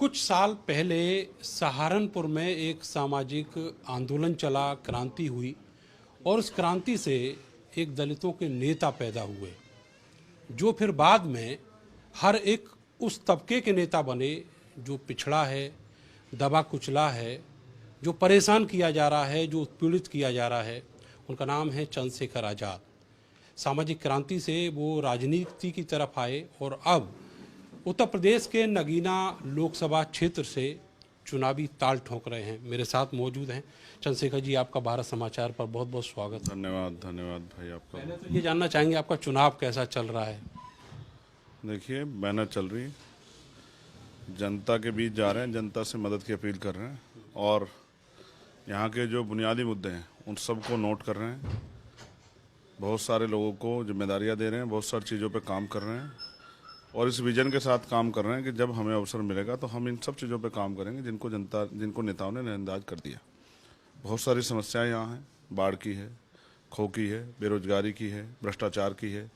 कुछ साल पहले सहारनपुर में एक सामाजिक आंदोलन चला, क्रांति हुई और उस क्रांति से एक दलितों के नेता पैदा हुए जो फिर बाद में हर एक उस तबके के नेता बने जो पिछड़ा है, दबा कुचला है, जो परेशान किया जा रहा है, जो उत्पीड़ित किया जा रहा है। उनका नाम है चंद्रशेखर आज़ाद। सामाजिक क्रांति से वो राजनीति की तरफ आए और अब उत्तर प्रदेश के नगीना लोकसभा क्षेत्र से चुनावी ताल ठोक रहे हैं। मेरे साथ मौजूद हैं चंद्रशेखर जी। आपका भारत समाचार पर बहुत बहुत स्वागत। धन्यवाद धन्यवाद भाई आपका। पहले तो ये जानना चाहेंगे आपका चुनाव कैसा चल रहा है? देखिए, मेहनत चल रही है, जनता के बीच जा रहे हैं, जनता से मदद की अपील कर रहे हैं और यहाँ के जो बुनियादी मुद्दे हैं उन सबको नोट कर रहे हैं। बहुत सारे लोगों को जिम्मेदारियाँ दे रहे हैं, बहुत सारी चीज़ों पे काम कर रहे हैं और इस विजन के साथ काम कर रहे हैं कि जब हमें अवसर मिलेगा तो हम इन सब चीज़ों पे काम करेंगे जिनको नेताओं ने नजरअंदाज कर दिया। बहुत सारी समस्याएं यहाँ हैं, बाढ़ की है, खो की है, बेरोजगारी की है, भ्रष्टाचार की है,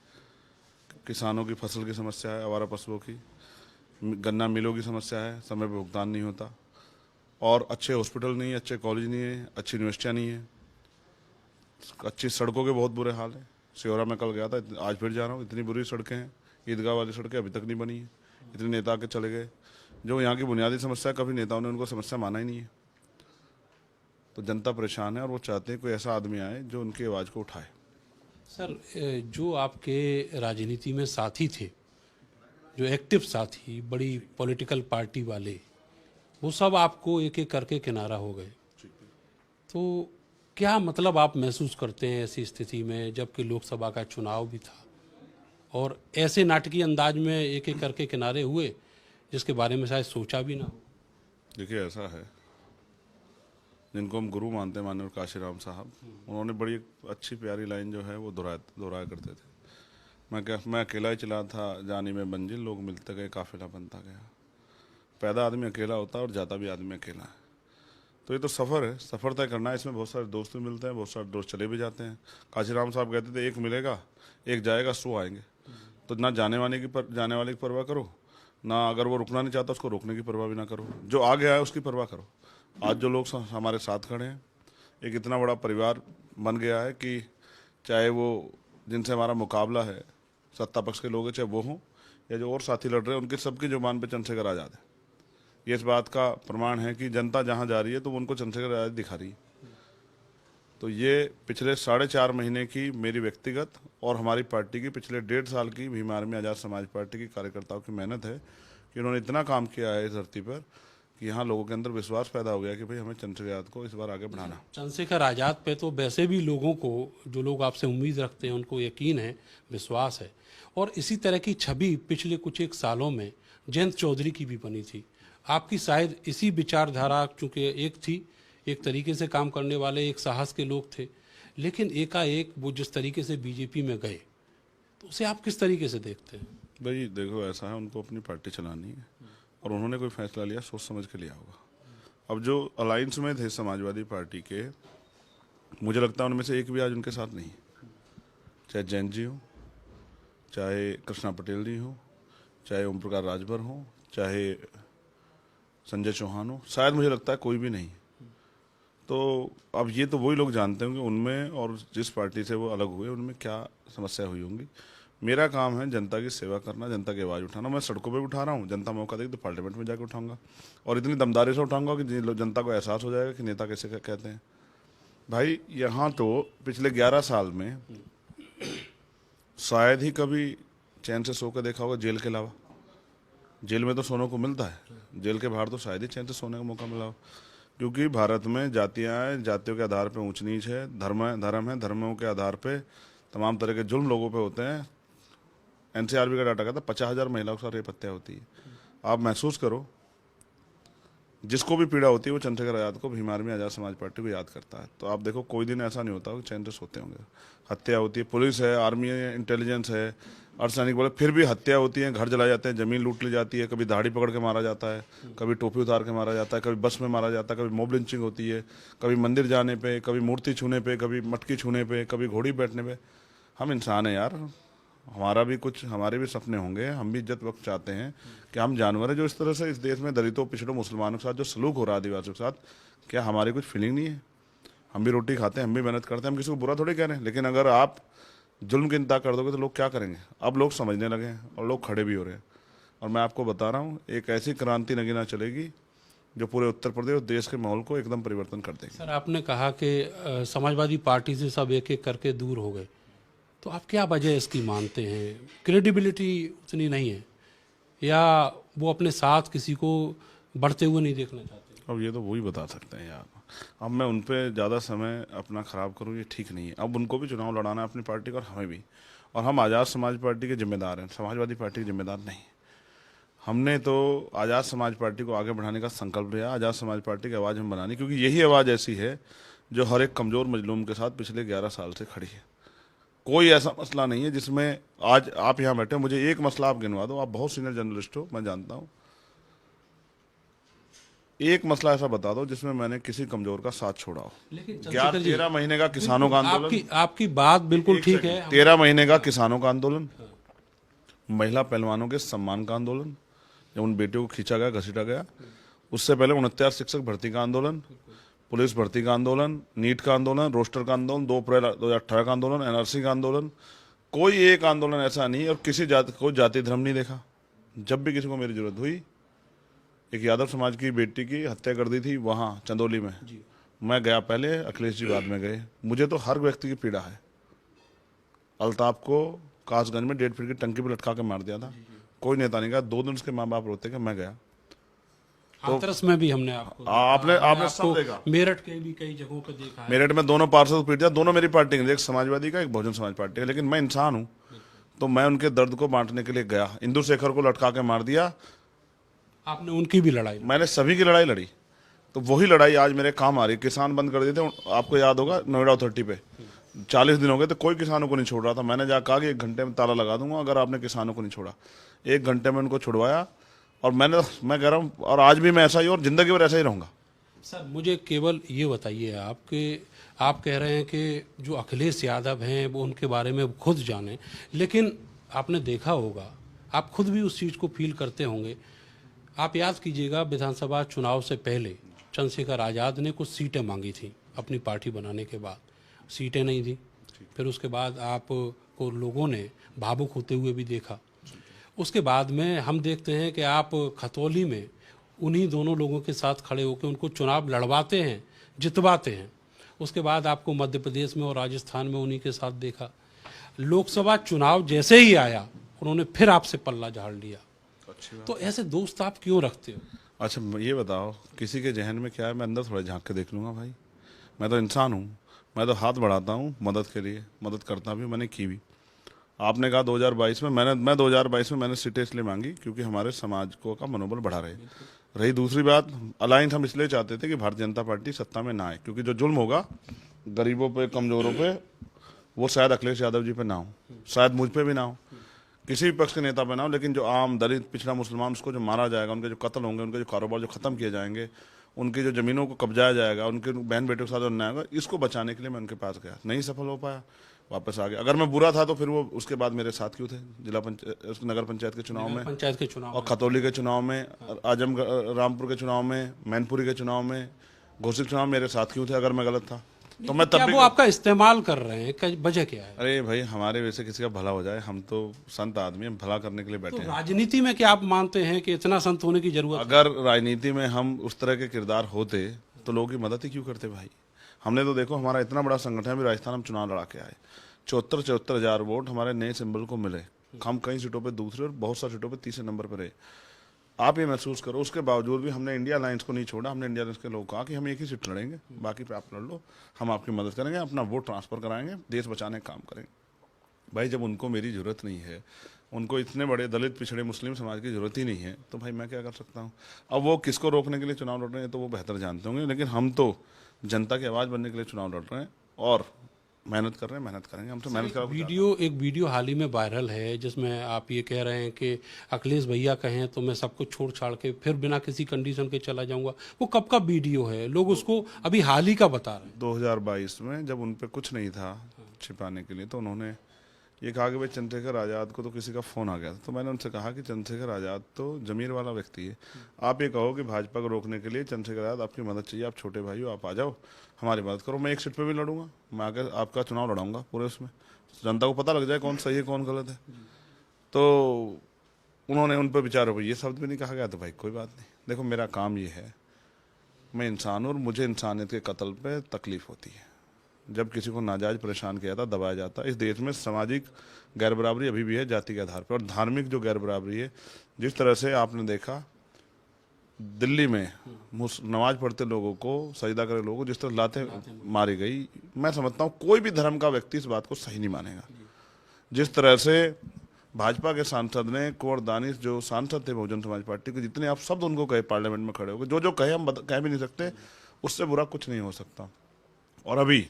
किसानों की फसल की समस्या है, आवारा पशुओं की, गन्ना मिलों की समस्या है, समय पर भुगतान नहीं होता और अच्छे हॉस्पिटल नहीं है, अच्छे कॉलेज नहीं है, अच्छी यूनिवर्सिटियाँ नहीं है, अच्छी सड़कों के बहुत बुरे हाल है। सिहोरा में कल गया था, आज फिर जा रहा हूँ, इतनी बुरी सड़कें हैं। ईदगाह वाली सड़कें अभी तक नहीं बनी है, इतने नेता आके चले गए। जो यहाँ की बुनियादी समस्या है, कभी नेताओं ने उनको समस्या माना ही नहीं है। तो जनता परेशान है और वो चाहते हैं कोई ऐसा आदमी आए जो उनकी आवाज़ को उठाए। सर, जो आपके राजनीति में साथी थे, जो एक्टिव साथी, बड़ी पॉलिटिकल पार्टी वाले, वो सब आपको एक एक करके किनारा हो गए। तो क्या मतलब आप महसूस करते हैं ऐसी स्थिति में, जबकि लोकसभा का चुनाव भी था और ऐसे नाटकीय अंदाज में एक एक करके किनारे हुए जिसके बारे में शायद सोचा भी ना हो? देखिए, ऐसा है, जिनको हम गुरु मानते हैं माननीय काशीराम साहब, उन्होंने बड़ी अच्छी प्यारी लाइन जो है वो दोहराया करते थे। मैं अकेला ही चला था जानी में मंजिल, लोग मिलते गए काफिला बनता गया। पैदा आदमी अकेला होता है और जाता भी आदमी अकेला है। तो ये तो सफ़र है, सफ़र तय करना है। इसमें बहुत सारे दोस्त भी मिलते हैं, बहुत सारे दोस्त चले भी जाते हैं। काशीराम साहब कहते थे, एक मिलेगा, एक जाएगा, 100 आएंगे। तो ना जाने वाले की परवाह करो, ना अगर वो रुकना नहीं चाहता उसको रोकने की परवाह भी ना करो, जो आ गया है उसकी परवाह करो। आज जो लोग हमारे साथ खड़े हैं, एक इतना बड़ा परिवार बन गया है कि चाहे वो जिनसे हमारा मुकाबला है, सत्ता पक्ष के लोग हैं, चाहे वो हों या जो और साथी लड़ रहे हैं, उनकी सबकी जुबान पे चंद्रशेखर आज़ाद है। ये इस बात का प्रमाण है कि जनता जहाँ जा रही है तो वो उनको चंद्रशेखर आज़ाद दिखा रही है। तो ये पिछले 4.5 महीने की मेरी व्यक्तिगत और हमारी पार्टी की पिछले 1.5 साल की भीम आर्मी आज़ाद समाज पार्टी की कार्यकर्ताओं की मेहनत है कि उन्होंने इतना काम किया है इस धरती पर कि यहाँ लोगों के अंदर विश्वास पैदा हो गया कि भाई हमें चंद्रशेखर आज़ाद को इस बार आगे बढ़ाना। चंद्रशेखर आज़ाद पे तो वैसे भी लोगों को, जो लोग आपसे उम्मीद रखते हैं, उनको यकीन है, विश्वास है। और इसी तरह की छवि पिछले कुछ एक सालों में जयंत चौधरी की भी बनी थी। आपकी शायद इसी विचारधारा, चूँकि एक थी, एक तरीके से काम करने वाले, एक साहस के लोग थे, लेकिन एकाएक वो जिस तरीके से बीजेपी में गए, तो उसे आप किस तरीके से देखते हैं? भाई देखो, ऐसा है, उनको अपनी पार्टी चलानी है और उन्होंने कोई फैसला लिया, सोच समझ के लिया होगा। अब जो अलायंस में थे समाजवादी पार्टी के, मुझे लगता है उनमें से एक भी आज उनके साथ नहीं, चाहे जैन जी हो, चाहे कृष्णा पटेल जी हो, चाहे ओम प्रकाश राजभर हो, चाहे संजय चौहान हो, शायद मुझे लगता है कोई भी नहीं। तो अब ये तो वही लोग जानते होंगे उनमें और जिस पार्टी से वो अलग हुए उनमें क्या समस्या हुई होंगी। मेरा काम है जनता की सेवा करना, जनता की आवाज़ उठाना। मैं सड़कों पे उठा रहा हूँ, जनता मौका देगी तो पार्लियामेंट में जाकर उठाऊंगा और इतनी दमदारी से उठाऊंगा कि जनता को एहसास हो जाएगा कि नेता कैसे कहते हैं। भाई, यहाँ तो पिछले 11 साल में शायद ही कभी चैन से सो कर देखा होगा, जेल के अलावा। जेल में तो सोने को मिलता है, जेल के बाहर तो शायद ही चैन से सोने का मौका मिला हो, क्योंकि भारत में जातियाँ हैं, जातियों के आधार पे ऊंच नीच है, धर्म है, धर्मों के आधार पे तमाम तरह के जुल्म लोगों पे होते हैं। एनसीआरबी का डाटा कहता है 50,000 महिलाओं के साथ रेप हत्या होती है। आप महसूस करो, जिसको भी पीड़ा होती है वो चंद्रशेखर आज़ाद को, भीम आर्मी आज़ाद समाज पार्टी को याद करता है। तो आप देखो, कोई दिन ऐसा नहीं होता कि चैन से सोते होंगे। हत्या होती है, पुलिस है, आर्मी है, इंटेलिजेंस है, अर्धसैनिक बोले, फिर भी हत्या होती है, घर जलाए जाते हैं, ज़मीन लूट ली जाती है, कभी दाढ़ी पकड़ के मारा जाता है, कभी टोपी उतार के मारा जाता है, कभी बस में मारा जाता है, कभी मॉब लिंचिंग होती है, कभी मंदिर जाने पे, कभी मूर्ति छूने पे, कभी मटकी छूने पे, कभी घोड़ी बैठने पे। हम इंसान हैं यार, हमारे भी सपने होंगे, हम भी इज्जत वक्त चाहते हैं कि हम जानवर है जो इस तरह से इस देश में दलितों, पिछड़ों, मुसलमानों के साथ जो सलूक हो रहा है आदिवासियों के साथ, क्या हमारी कुछ फीलिंग नहीं है? हम भी रोटी खाते हैं, हम भी मेहनत करते हैं, हम किसी को बुरा थोड़ी कह रहे हैं, लेकिन अगर आप जुल्म की इंतहा कर दोगे तो लोग क्या करेंगे? अब लोग समझने लगे हैं और लोग खड़े भी हो रहे हैं। और मैं आपको बता रहा हूँ, एक ऐसी क्रांति नगीना चलेगी जो पूरे उत्तर प्रदेश और देश के माहौल को एकदम परिवर्तन कर देगी। सर, आपने कहा कि समाजवादी पार्टी से सब एक एक करके दूर हो गए, तो आप क्या वजह इसकी मानते हैं? क्रेडिबिलिटी उतनी नहीं है, या वो अपने साथ किसी को बढ़ते हुए नहीं देखना चाहते? अब ये तो वही बता सकते हैं यार। अब मैं उन पे ज़्यादा समय अपना ख़राब करूँ, ये ठीक नहीं है। अब उनको भी चुनाव लड़ाना है अपनी पार्टी का, और हमें भी। और हम आज़ाद समाज पार्टी के जिम्मेदार हैं, समाजवादी पार्टी के जिम्मेदार नहीं। हमने तो आज़ाद समाज पार्टी को आगे बढ़ाने का संकल्प लिया, आज़ाद समाज पार्टी की आवाज़ हम बनानी, क्योंकि यही आवाज़ ऐसी है जो हर एक कमज़ोर मजलूम के साथ पिछले 11 साल से खड़ी है। कोई ऐसा मसला नहीं है जिसमें आज आप यहाँ बैठे, मुझे एक मसला आप गिनवा दो, आप बहुत सीनियर जर्नलिस्ट हो, मैं जानता हूँ, एक मसला ऐसा बता दो जिसमें मैंने किसी कमजोर का साथ छोड़ा हो। लेकिन 13 महीने का किसानों का आंदोलन, आपकी बात बिल्कुल ठीक है। 13 महीने का किसानों का आंदोलन, महिला पहलवानों के सम्मान का आंदोलन, जब उन बेटियों को खींचा गया, घसीटा गया। उससे पहले 69 शिक्षक भर्ती का आंदोलन, पुलिस भर्ती का आंदोलन, नीट का आंदोलन, रोस्टर का आंदोलन, 2 अप्रैल 2018 का आंदोलन, एनआरसी का आंदोलन। कोई एक आंदोलन ऐसा नहीं, और किसी कोई जाति धर्म नहीं देखा। जब भी किसी को मेरी जरूरत हुई, एक यादव समाज की बेटी की हत्या कर दी थी वहाँ चंदौली में, मैं गया पहले, अखिलेश जी बाद में गए। मुझे तो हर व्यक्ति की पीड़ा है। अल्ताफ को कासगंज में 1.5 फीट की टंकी पर लटका के मार दिया था, कोई नेता नहीं गया। 2 दिन उसके माँ बाप रोते कि मैं गया। हाथरस में भी हमने आपने सब देखा, मेरठ के भी कई जगहों पे देखा है। मेरठ में दोनों पार्षद को पीट दिया, दोनों मेरी पार्टी के, एक समाजवादी का, एक बहुजन समाज पार्टी का। लेकिन मैं इंसान हूँ, तो मैं उनके दर्द को बांटने के लिए गया। इंदु शेखर को लटका के मार दिया, आपने उनकी भी लड़ाई, मैंने सभी की लड़ाई लड़ी। तो वही लड़ाई आज मेरे काम आ रही। किसान बंद कर दिए थे, आपको याद होगा, नोएडा अथॉरिटी पे 40 दिन हो गए, तो कोई किसानों को नहीं छोड़ रहा था। मैंने जाकर कहा कि 1 घंटे में ताला लगा दूंगा अगर आपने किसानों को नहीं छोड़ा। 1 घंटे में उनको छुड़वाया, और मैं कह रहा हूँ, और आज भी मैं ऐसा ही, और जिंदगी भर ऐसा ही रहूंगा। सर, मुझे केवल ये बताइए, आप कह रहे हैं कि जो अखिलेश यादव हैं वो उनके बारे में खुद जाने, लेकिन आपने देखा होगा, आप खुद भी उस चीज़ को फील करते होंगे। आप याद कीजिएगा, विधानसभा चुनाव से पहले चंद्रशेखर आज़ाद ने कुछ सीटें मांगी थी अपनी पार्टी बनाने के बाद, सीटें नहीं दी। फिर उसके बाद आपको लोगों ने भावुक होते हुए भी देखा। उसके बाद में हम देखते हैं कि आप खतौली में उन्हीं दोनों लोगों के साथ खड़े होकर उनको चुनाव लड़वाते हैं, जितवाते हैं। उसके बाद आपको मध्य प्रदेश में और राजस्थान में उन्हीं के साथ देखा। लोकसभा चुनाव जैसे ही आया, उन्होंने फिर आपसे पल्ला झाड़ लिया। तो ऐसे दोस्त आप क्यों रखते हो? अच्छा, ये बताओ, किसी के जहन में क्या है, मैं अंदर थोड़ा झांक के देख लूँगा भाई। मैं तो इंसान हूँ, मैं तो हाथ बढ़ाता हूँ मदद के लिए, मदद करता भी, मैंने की भी। आपने कहा 2022 में, मैं 2022 में मैंने सीटें इसलिए मांगी क्योंकि हमारे समाज को का मनोबल बढ़ा रही दूसरी बात, अलायंस हम इसलिए चाहते थे कि भारतीय जनता पार्टी सत्ता में ना आए, क्योंकि जो जुल्म होगा गरीबों पे, कमजोरों पे, वो शायद अखिलेश यादव जी पे ना हो, शायद मुझ पे भी ना हो, किसी भी पक्ष के नेता पे ना हो, लेकिन जो आम दलित, पिछड़ा, मुसलमान, उसको जो मारा जाएगा, उनके जो कत्ल होंगे, उनके जो कारोबार जो खत्म किए जाएंगे, उनकी जो ज़मीनों को कब्जाया जाएगा, उनके बहन बेटों के साथ जो अन्याय होगा, इसको बचाने के लिए मैं उनके पास गया। नहीं सफल हो पाया, वापस आ गया। अगर मैं बुरा था तो फिर वो उसके बाद मेरे साथ क्यों थे? नगर पंचायत के चुनाव में, और खतौली के चुनाव में, आजम रामपुर के चुनाव में, मैनपुरी के चुनाव में, घोषित चुनाव मेरे साथ क्यों थे अगर मैं गलत था? तो मैं तब भी वो आपका इस्तेमाल कर रहे हैं, वजह क्या है? अरे भाई, हमारे वैसे किसी का भला हो जाए, हम तो संत आदमी हैं, भला करने के लिए बैठे हैं। राजनीति में क्या आप मानते हैं कि इतना संत होने की जरूरत? अगर राजनीति में हम उस तरह के किरदार होते तो लोगों की मदद ही क्यों करते भाई? हमने तो देखो, हमारा इतना बड़ा संगठन है, भी राजस्थान हम चुनाव लड़ा के आए, 74 हजार वोट हमारे नए सिंबल को मिले। हम कई सीटों पे दूसरे और बहुत सारी सीटों पे तीसरे नंबर पर रहे। आप ये महसूस करो, उसके बावजूद भी हमने इंडिया अलायंस को नहीं छोड़ा। हमने इंडिया अलायंस के लोग कहा कि हम एक ही सीट लड़ेंगे, बाकी पे आप लड़ लो, हम आपकी मदद करेंगे, अपना वोट ट्रांसफर कराएंगे, देश बचाने का काम करेंगे। भाई, जब उनको मेरी जरूरत नहीं है, उनको इतने बड़े दलित, पिछड़े, मुस्लिम समाज की जरूरत ही नहीं है, तो भाई मैं क्या कर सकता हूँ? अब वो किसको रोकने के लिए चुनाव लड़ रहे हैं तो वो बेहतर जानते होंगे, लेकिन हम तो जनता की आवाज़ बनने के लिए चुनाव लड़ रहे हैं और मेहनत कर रहे हैं, मेहनत करेंगे, हम तो मेहनत कर। एक वीडियो हाल ही में वायरल है जिसमें आप ये कह रहे हैं कि अखिलेश भैया कहें तो मैं सब कुछ छोड़ छाड़ के फिर बिना किसी कंडीशन के चला जाऊंगा। वो कब का वीडियो है? लोग उसको अभी हाल ही का बता रहे हैं। 2022 में जब उन पे कुछ नहीं था छिपाने के लिए, तो उन्होंने ये कहा कि भाई चंद्रशेखर आज़ाद को तो किसी का फ़ोन आ गया था, तो मैंने उनसे कहा कि चंद्रशेखर आज़ाद तो ज़मीर वाला व्यक्ति है। आप ये कहो कि भाजपा को रोकने के लिए चंद्रशेखर आज़ाद आपकी मदद चाहिए, आप छोटे भाई हो, आप आ जाओ हमारी मदद करो, मैं एक सीट पे भी लड़ूंगा, मैं आकर आपका चुनाव लड़ाऊंगा पूरे उसमें, जनता को पता लग जाए कौन सही है कौन गलत है। तो उन्होंने उन पर विचार हो, ये शब्द भी नहीं कहा गया, तो भाई कोई बात नहीं। देखो मेरा काम ये है, मैं इंसान हूँ और मुझे इंसानियत के कत्ल पे तकलीफ़ होती है। जब किसी को नाजायज परेशान किया जाता, दबाया जाता, इस देश में सामाजिक गैर बराबरी अभी भी है जाति के आधार पर, और धार्मिक जो गैर बराबरी है, जिस तरह से आपने देखा दिल्ली में नमाज पढ़ते लोगों को, सजदा करे लोगों को जिस तरह लाते मारी गई, मैं समझता हूँ कोई भी धर्म का व्यक्ति इस बात को सही नहीं मानेगा। जिस तरह से भाजपा के सांसद ने, कुंवर दानिश जो सांसद थे बहुजन समाज पार्टी के, जितने आप शब्द उनको कहे पार्लियामेंट में खड़े होकर, जो कहे हम कह भी नहीं सकते, उससे बुरा कुछ नहीं हो सकता। और अभी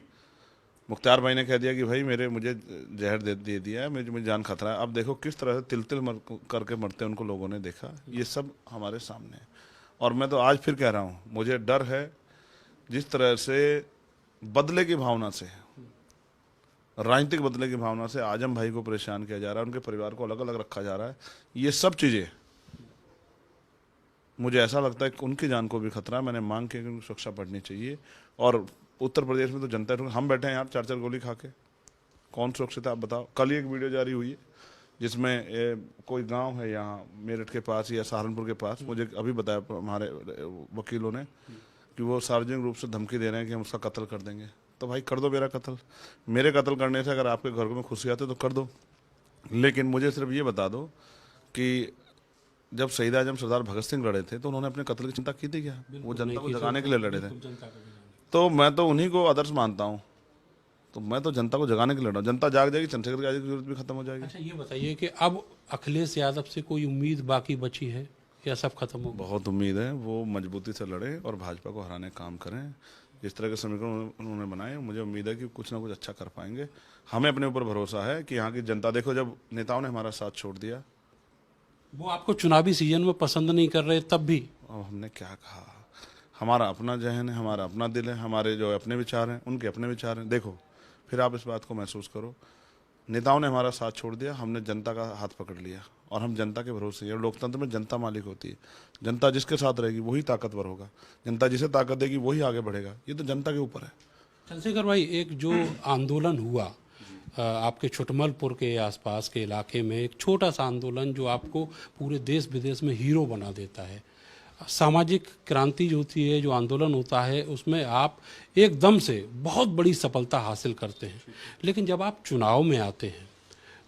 मुख्तार भाई ने कह दिया कि भाई मुझे जहर दे दिया है, मुझे जान खतरा है। अब देखो किस तरह से तिल तिल करके मरते हैं उनको लोगों ने देखा, ये सब हमारे सामने है। और मैं तो आज फिर कह रहा हूँ, मुझे डर है जिस तरह से बदले की भावना से, राजनीतिक बदले की भावना से आजम भाई को परेशान किया जा रहा है, उनके परिवार को अलग अलग रखा जा रहा है, ये सब चीज़ें मुझे ऐसा लगता है कि उनकी जान को भी खतरा है। मैंने मांग की कि उनको सुरक्षा बढ़नी चाहिए। और उत्तर प्रदेश में तो जनता, हम बैठे हैं यहाँ 4-4 गोली खा के, कौन सुरक्षित है आप बताओ। कल ही एक वीडियो जारी हुई है जिसमें कोई गांव है यहाँ मेरठ के पास या सहारनपुर के पास, मुझे अभी बताया हमारे वकीलों ने कि वो सार्वजनिक रूप से धमकी दे रहे हैं कि हम उसका कत्ल कर देंगे। तो भाई कर दो मेरा कत्ल, मेरे कत्ल करने से अगर आपके घर में खुशी आती है तो कर दो, लेकिन मुझे सिर्फ ये बता दो कि जब शहीद आजम सरदार भगत सिंह लड़े थे तो उन्होंने अपने कत्ल की चिंता की थी क्या? वो जनता को जगाने के लिए लड़े थे। तो मैं तो उन्हीं को आदर्श मानता हूँ, तो मैं तो जनता को जगाने के लिए लड़ रहा हूँ। जनता जाग जाएगी, चंद्रशेखर की जरूरत भी खत्म हो जाएगी। अच्छा ये बताइए कि अब अखिलेश यादव से कोई उम्मीद बाकी बची है या सब खत्म हो गया? बहुत उम्मीद है, वो मजबूती से लड़े और भाजपा को हराने का काम करें। जिस तरह के समीकरण उन्होंने बनाए, मुझे उम्मीद है कि कुछ ना कुछ अच्छा कर पाएंगे। हमें अपने ऊपर भरोसा है कि यहाँ की जनता, देखो जब नेताओं ने हमारा साथ छोड़ दिया, वो आपको चुनावी सीजन में पसंद नहीं कर रहे तब भी, अब हमने क्या कहा, हमारा अपना जहन है, हमारा अपना दिल है, हमारे जो अपने विचार हैं उनके अपने विचार हैं। देखो फिर आप इस बात को महसूस करो, नेताओं ने हमारा साथ छोड़ दिया, हमने जनता का हाथ पकड़ लिया और हम जनता के भरोसे हैं। लोकतंत्र में जनता मालिक होती है, जनता जिसके साथ रहेगी वही ताकतवर होगा, जनता जिसे ताकत देगी वही आगे बढ़ेगा। ये तो जनता के ऊपर है। चंद्रशेखर भाई, एक जो आंदोलन हुआ आपके छुटमलपुर के आसपास के इलाके में, एक छोटा सा आंदोलन जो आपको पूरे देश विदेश में हीरो बना देता है, सामाजिक क्रांति जो होती है, जो आंदोलन होता है, उसमें आप एकदम से बहुत बड़ी सफलता हासिल करते हैं। लेकिन जब आप चुनाव में आते हैं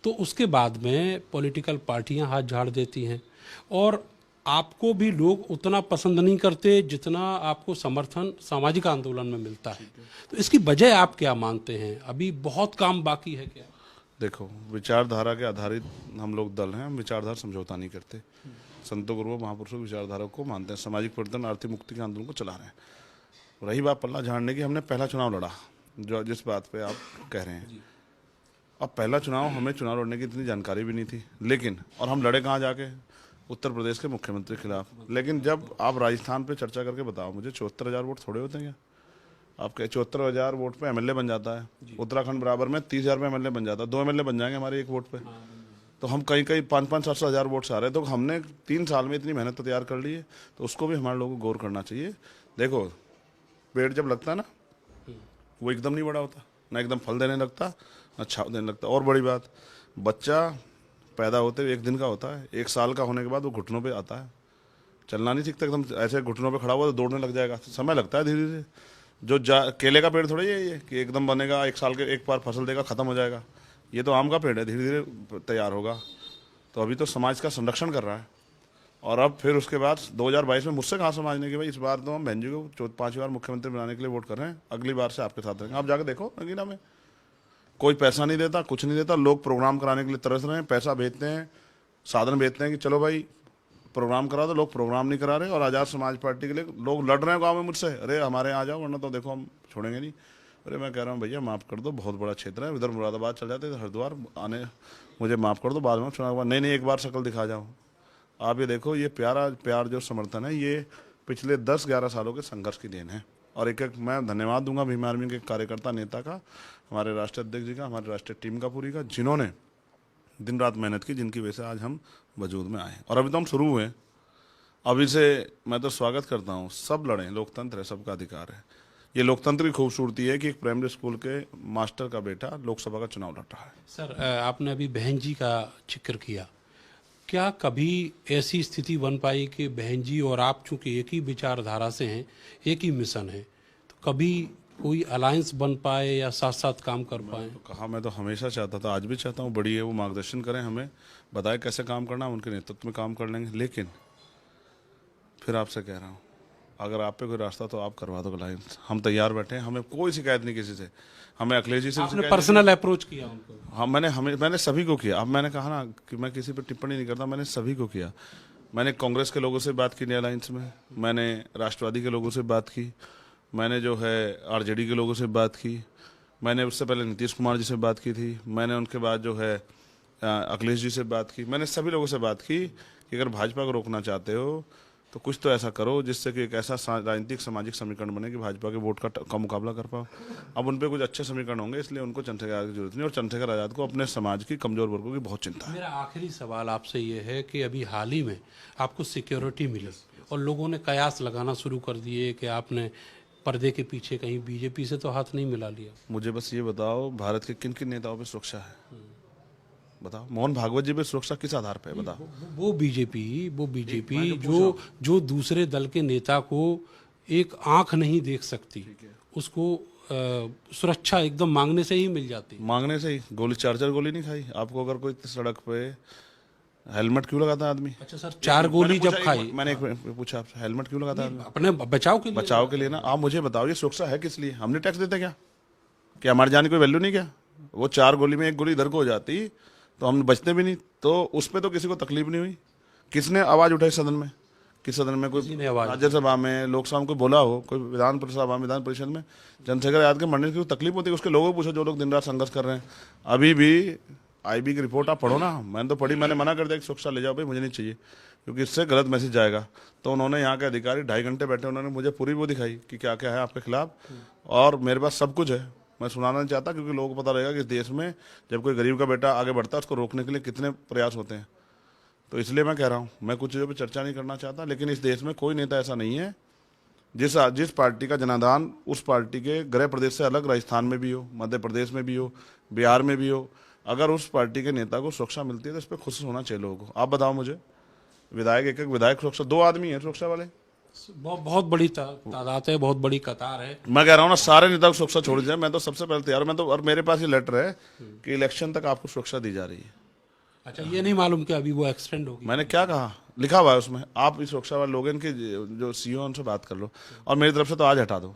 तो उसके बाद में पॉलिटिकल पार्टियां हाथ झाड़ देती हैं और आपको भी लोग उतना पसंद नहीं करते जितना आपको समर्थन सामाजिक आंदोलन में मिलता है। तो इसकी वजह आप क्या मानते हैं? अभी बहुत काम बाकी है क्या? देखो, विचारधारा के आधारित हम लोग दल हैं, हम विचारधारा समझौता नहीं करते। संतों गुरुओं महापुरुषों की विचारधारा को मानते हैं, सामाजिक परिवर्तन, आर्थिक मुक्ति के आंदोलन को चला रहे हैं। रही बात पल्ला झाड़ने की, हमने पहला चुनाव लड़ा, जो जिस बात पे आप कह रहे हैं। अब पहला चुनाव, हमें चुनाव लड़ने की इतनी जानकारी भी नहीं थी, लेकिन और हम लड़े कहाँ जाके? उत्तर प्रदेश के मुख्यमंत्री के खिलाफ। लेकिन जब आप राजस्थान पे चर्चा करके बताओ मुझे, 74,000 वोट थोड़े होते हैं क्या? आपके 74,000 वोट पे एमएलए बन जाता है। उत्तराखंड बराबर में 30,000 पे एमएलए बन जाता है, 2 एमएलए बन जाएंगे हमारे एक वोट पे। तो हम कहीं 5-5, 7,000 वोट से आ रहे हैं। तो हमने 3 साल में इतनी मेहनत तैयार कर ली है, तो उसको भी हमारे लोगों को गौर करना चाहिए। देखो, पेड़ जब लगता है ना, वो एकदम नहीं बड़ा होता, ना एकदम फल देने लगता, ना छाव देने लगता। और बड़ी बात, बच्चा पैदा होते हुए 1 दिन का होता है, 1 साल का होने के बाद वो घुटनों पे आता है, चलना नहीं सीखता। एकदम ऐसे घुटनों पे खड़ा हुआ तो दौड़ने लग जाएगा, समय लगता है धीरे धीरे। जो केले का पेड़ थोड़ा ये कि एकदम बनेगा, 1 साल के 1 बार फसल देगा, खत्म हो जाएगा। ये तो आम का पेड़ है, धीरे धीरे तैयार होगा। तो अभी तो समाज का संरक्षण कर रहा है। और अब फिर उसके बाद 2022 में मुझसे कहाँ समाजने की, भाई इस बार तो हम बहन जी को 5 बार मुख्यमंत्री बनाने के लिए वोट कर रहे हैं, अगली बार से आपके साथ रहेंगे। आप जाकर देखो नगीना में कोई पैसा नहीं देता, कुछ नहीं देता, लोग प्रोग्राम कराने के लिए तरस रहे हैं, पैसा भेजते हैं, साधन भेजते हैं कि चलो भाई प्रोग्राम करा दो, लोग प्रोग्राम नहीं करा रहे। और आज़ाद समाज पार्टी के लिए लोग लड़ रहे हैं गांव में मुझसे, अरे हमारे यहाँ आ जाओ वरना तो देखो हम छोड़ेंगे नहीं। अरे मैं कह रहा हूँ भैया माफ़ कर दो, बहुत बड़ा क्षेत्र है, इधर मुरादाबाद चल जाते, इधर हरिद्वार आने, मुझे माफ़ कर दो, बाद में चुनाव नहीं, एक बार शक्ल दिखा जाओ। आप ये देखो, ये प्यार जो समर्थन है, ये पिछले 10-11 सालों के संघर्ष की देन है। और एक मैं धन्यवाद दूंगा भीम आर्मी के कार्यकर्ता नेता का, हमारे राष्ट्रीय अध्यक्ष जी का, हमारे राष्ट्रीय टीम का पूरी का, जिन्होंने दिन रात मेहनत की, जिनकी वजह से आज हम वजूद में आए। और अभी तो हम शुरू हुए हैं। अभी से मैं तो स्वागत करता हूँ, सब लड़ें, लोकतंत्र है, सबका अधिकार है। ये लोकतंत्र की खूबसूरती है कि एक प्राइमरी स्कूल के मास्टर का बेटा लोकसभा का चुनाव लड़ रहा है। सर आपने अभी बहन जी का जिक्र किया, क्या कभी ऐसी स्थिति बन पाई कि बहन जी और आप चूंकि एक ही विचारधारा से हैं, एक ही मिशन है, तो कभी कोई अलायंस बन पाए या साथ साथ काम कर पाए? तो कहा, मैं तो हमेशा चाहता था, आज भी चाहता हूँ, बड़ी है वो मार्गदर्शन करें, हमें बताए कैसे काम करना, हम उनके नेतृत्व में काम कर लेंगे। लेकिन फिर आपसे कह रहा हूँ, अगर आप पे कोई रास्ता तो आप करवा दो अलायंस, हम तैयार बैठे हैं। हमें कोई शिकायत नहीं किसी से, हमें अखिलेश जी से आपने पर्सनल अप्रोच किया उनको? हाँ, मैंने सभी को किया। अब मैंने कहा ना कि मैं किसी पर टिप्पणी नहीं करता, मैंने सभी को किया। मैंने कांग्रेस के लोगों से बात की नई अलायंस में, मैंने राष्ट्रवादी के लोगों से बात की, मैंने जो है आरजेडी के लोगों से बात की, मैंने उससे पहले नीतीश कुमार जी से बात की थी, मैंने उनके बाद जो है अखिलेश जी से बात की। मैंने सभी लोगों से बात की कि अगर भाजपा को रोकना चाहते हो तो कुछ तो ऐसा करो जिससे कि एक ऐसा राजनीतिक सामाजिक समीकरण बने कि भाजपा के वोट का मुकाबला कर पाओ। अब उन पे कुछ अच्छे समीकरण होंगे, इसलिए उनको चंद्रशेखर आजाद की जरूरत नहीं। और चंद्रशेखर आजाद को अपने समाज की कमजोर वर्गों की बहुत चिंता है। मेरा आखिरी सवाल आपसे ये है कि अभी हाल ही में आपको सिक्योरिटी मिली और लोगों ने कयास लगाना शुरू कर दिए कि आपने पर्दे के पीछे कहीं बीजेपी से तो हाथ नहीं मिला लिया। मुझे बस ये बताओ, भारत के किन किन नेताओं पर सुरक्षा है? बताओ। मोहन भागवत जी पे सुरक्षा किस आधार पे है? बताओ। वो बीजेपी जो दूसरे दल के नेता को एक आंख नहीं देख सकती, उसको सुरक्षा एकदम मांगने से ही मिल जाती। मांगने से ही गोली, चार गोली नहीं खाई आपको? अगर कोई सड़क पे हेलमेट क्यों लगाता है आदमी? अच्छा सर, 4 गोली जब खाई, मैंने पूछा आपसे, हेलमेट क्यों लगाता है आदमी? अपने बचाव के लिए ना। आप मुझे बताओ, ये सुरक्षा है किस लिए? हमने टैक्स देते क्या? क्या हमारी जान की कोई वैल्यू नहीं क्या? वो 4 गोली में 1 गोली इधर को हो जाती तो हम बचते भी नहीं, तो उस पर तो किसी को तकलीफ नहीं हुई। किसने आवाज उठाई सदन में? किस सदन में? कोई राज्यसभा में, लोकसभा में कोई बोला हो? कोई विधान परिषद में चंद्रशेखर आजाद के मरने की तकलीफ होती है? उसके लोगों को पूछो जो लोग दिन रात संघर्ष कर रहे हैं। अभी भी आईबी की रिपोर्ट आप पढ़ो ना, मैंने तो पढ़ी, मैंने मना कर दिया कि सुरक्षा ले जाओ भाई, मुझे नहीं चाहिए, क्योंकि इससे गलत मैसेज जाएगा। तो उन्होंने यहाँ के अधिकारी 2.5 घंटे बैठे, उन्होंने मुझे पूरी वो दिखाई कि क्या क्या है आपके खिलाफ, और मेरे पास सब कुछ है। मैं सुनाना नहीं चाहता, क्योंकि लोगों को पता रहेगा कि इस देश में जब कोई गरीब का बेटा आगे बढ़ता है, उसको रोकने के लिए कितने प्रयास होते हैं। तो इसलिए मैं कह रहा हूँ, मैं कुछ चीज़ों पर चर्चा नहीं करना चाहता, लेकिन इस देश में कोई नेता ऐसा नहीं है जिस पार्टी का जनाधान उस पार्टी के गृह प्रदेश से अलग राजस्थान में भी हो, मध्य प्रदेश में भी हो, बिहार में भी हो, अगर उस पार्टी के नेता को सुरक्षा मिलती है तो इस पर खुश होना चाहिए लोगों को। आप बताओ मुझे, विधायक एक विधायक सुरक्षा, 2 आदमी हैं सुरक्षा वाले, बहुत बड़ी तादाद है, बहुत बड़ी कतार है। मैं कह रहा हूँ ना, सारे नेता को सुरक्षा छोड़ जाए, मैं तो सबसे पहले तैयार। मैं तो, और मेरे पास ये लेटर है कि इलेक्शन तक आपको सुरक्षा दी जा रही है। अच्छा, ये नहीं मालूम कि अभी वो एक्सटेंड होगी? मैंने क्या कहा, लिखा हुआ है उसमें। आप इस सुरक्षा वाले लोग, इनके जो सीईओ उनसे बात कर लो, और मेरी तरफ से तो आज हटा दो।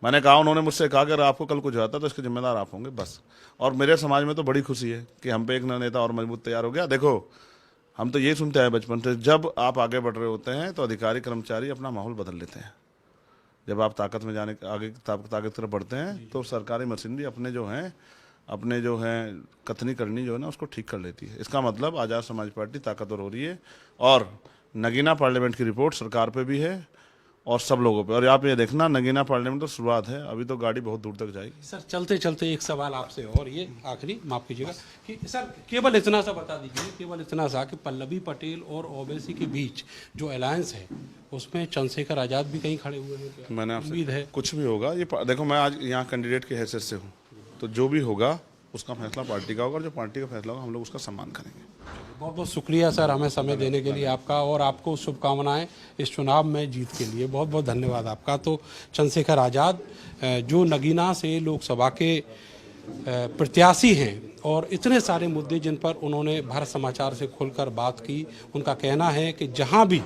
मैंने कहा, उन्होंने मुझसे कहा कि अगर आपको कल कुछ आता तो इसके जिम्मेदार आप होंगे, बस। और मेरे समाज में तो बड़ी खुशी है कि हम पे एक नया नेता और मजबूत तैयार हो गया। देखो, हम तो ये सुनते आए बचपन से, जब आप आगे बढ़ रहे होते हैं तो अधिकारी कर्मचारी अपना माहौल बदल लेते हैं। जब आप ताकत में जाने आगे ताकत की तरफ बढ़ते हैं तो सरकारी मशीनरी अपने जो हैं कथनी करनी जो है ना, उसको ठीक कर लेती है। इसका मतलब आज़ाद समाज पार्टी ताकतवर हो रही है, और नगीना पार्लियामेंट की रिपोर्ट सरकार पे भी है और सब लोगों पे। और आप ये देखना, नगीना पार्लियामेंट तो शुरुआत है, अभी तो गाड़ी बहुत दूर तक जाएगी। सर चलते चलते एक सवाल आपसे, और ये आखिरी, माफ कीजिएगा, कि सर केवल इतना सा बता दीजिए, केवल इतना सा कि पल्लवी पटेल और ओवैसी के बीच जो अलायंस है उसमें चंद्रशेखर आजाद भी कहीं खड़े हुए हैं क्या? मैंने आपसे उम्मीद है कुछ भी होगा, ये देखो, मैं आज यहाँ कैंडिडेट की हैसियत से हूँ, तो जो भी होगा उसका फैसला पार्टी का होगा, और जो पार्टी का फैसला होगा हम लोग उसका सम्मान करेंगे। बहुत बहुत शुक्रिया सर, हमें समय देने के लिए आपका, और आपको शुभकामनाएं इस चुनाव में जीत के लिए। बहुत बहुत धन्यवाद आपका। तो चंद्रशेखर आज़ाद जो नगीना से लोकसभा के प्रत्याशी हैं, और इतने सारे मुद्दे जिन पर उन्होंने भारत समाचार से खुलकर बात की, उनका कहना है कि जहां भी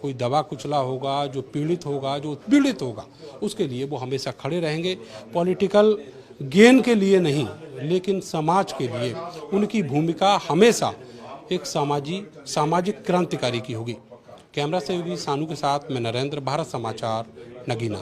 कोई दबा कुचला होगा, जो पीड़ित होगा, जो उत्पीड़ित होगा, उसके लिए वो हमेशा खड़े रहेंगे। पॉलिटिकल गेन के लिए नहीं, लेकिन समाज के लिए उनकी भूमिका हमेशा एक सामाजिक क्रांतिकारी की होगी। कैमरा से भी सानू के साथ मैं नरेंद्र, भारत समाचार, नगीना।